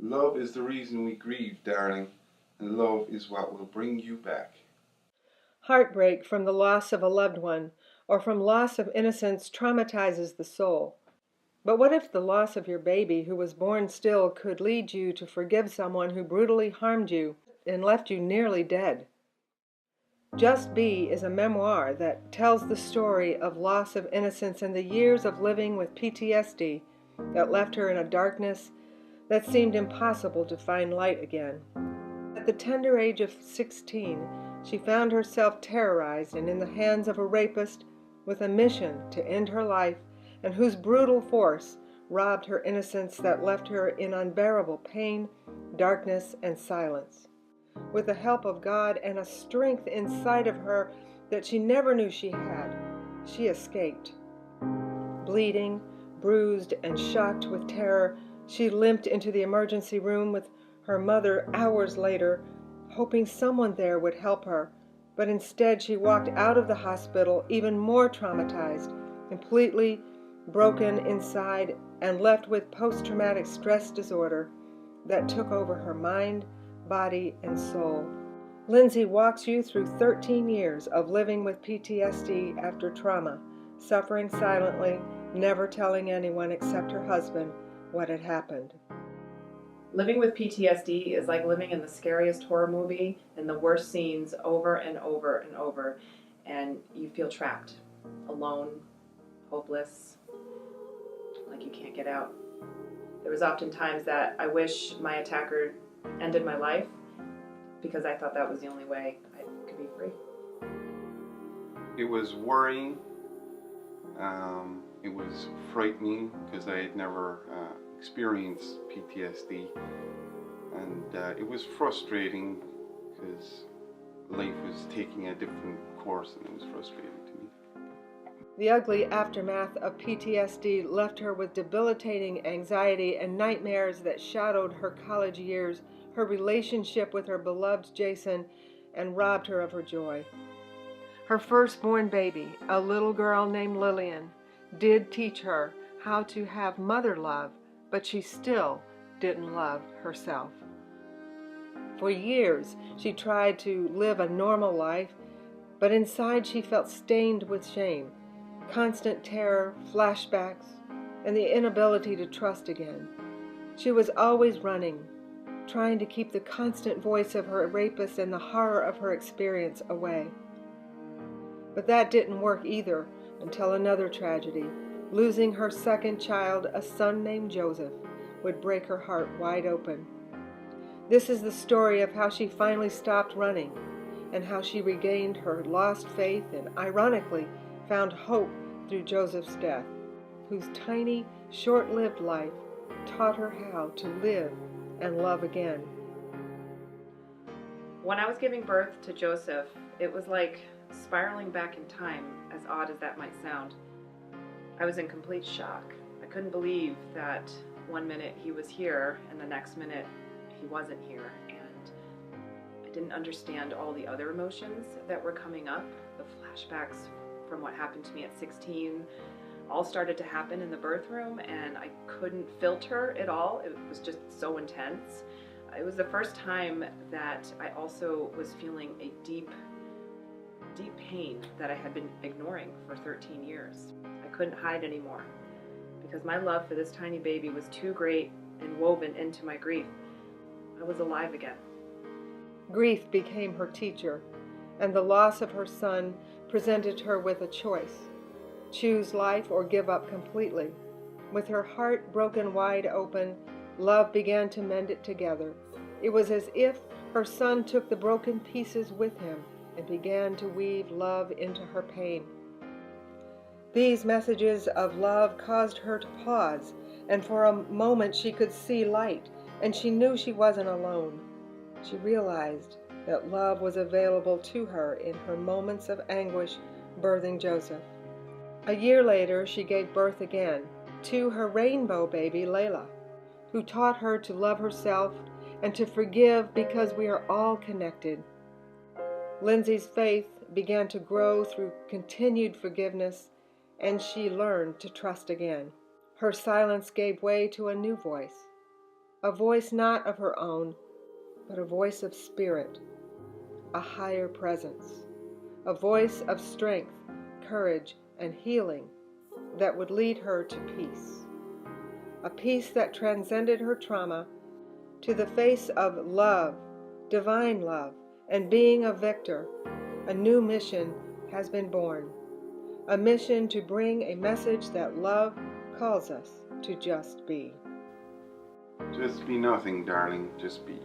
Love is the reason we grieve, darling, and love is what will bring you back. Heartbreak from the loss of a loved one or from loss of innocence traumatizes the soul. But what if the loss of your baby who was born still could lead you to forgive someone who brutally harmed you and left you nearly dead? Just Be is a memoir that tells the story of loss of innocence and the years of living with PTSD that left her in a darkness that seemed impossible to find light again. At the tender age of 16, she found herself terrorized and in the hands of a rapist with a mission to end her life and whose brutal force robbed her innocence that left her in unbearable pain, darkness, and silence. With the help of God and a strength inside of her that she never knew she had, she escaped. Bleeding, bruised, and shocked with terror, she limped into the emergency room with her mother hours later, hoping someone there would help her. But instead she walked out of the hospital even more traumatized, completely broken inside and left with post-traumatic stress disorder that took over her mind, body, and soul. Lindsay walks you through 13 years of living with PTSD after trauma, suffering silently, never telling anyone except her husband what had happened. Living with PTSD is like living in the scariest horror movie and the worst scenes over and over and over, and you feel trapped, alone, hopeless, like you can't get out. There was often times that I wish my attacker ended my life because I thought that was the only way I could be free. It was worrying. It was frightening because I had never experienced PTSD, and it was frustrating because life was taking a different course, and it was frustrating to me. The ugly aftermath of PTSD left her with debilitating anxiety and nightmares that shadowed her college years, her relationship with her beloved Jason, and robbed her of her joy. Her firstborn baby, a little girl named Lillian, did teach her how to have mother love, but she still didn't love herself. For years, she tried to live a normal life, but inside she felt stained with shame, constant terror, flashbacks, and the inability to trust again. She was always running, trying to keep the constant voice of her rapist and the horror of her experience away. But that didn't work either until another tragedy, losing her second child, a son named Joseph, would break her heart wide open. This is the story of how she finally stopped running and how she regained her lost faith and, ironically, found hope through Joseph's death, whose tiny, short-lived life taught her how to live and love again. When I was giving birth to Joseph, it was like spiraling back in time, as odd as that might sound. I was in complete shock. I couldn't believe that one minute he was here and the next minute he wasn't here, and I didn't understand all the other emotions that were coming up. The flashbacks from what happened to me at 16 all started to happen in the birth room, and I couldn't filter it all. It was just so intense. It was the first time that I also was feeling a deep pain that I had been ignoring for 13 years. I couldn't hide anymore because my love for this tiny baby was too great and woven into my grief. I was alive again. Grief became her teacher, and the loss of her son presented her with a choice: choose life or give up completely. With her heart broken wide open, love began to mend it together. It was as if her son took the broken pieces with him and began to weave love into her pain. These messages of love caused her to pause, and for a moment she could see light, and she knew she wasn't alone. She realized that love was available to her in her moments of anguish birthing Joseph. A year later, she gave birth again to her rainbow baby, Layla, who taught her to love herself and to forgive because we are all connected. Lindsay's faith began to grow through continued forgiveness, and she learned to trust again. Her silence gave way to a new voice. a voice not of her own, but a voice of spirit, a higher presence, a voice of strength, courage, and healing that would lead her to peace, a peace that transcended her trauma to the face of love, divine love, and being a victor. A new mission has been born, a mission to bring a message that love calls us to just be. Just be nothing, darling, just be.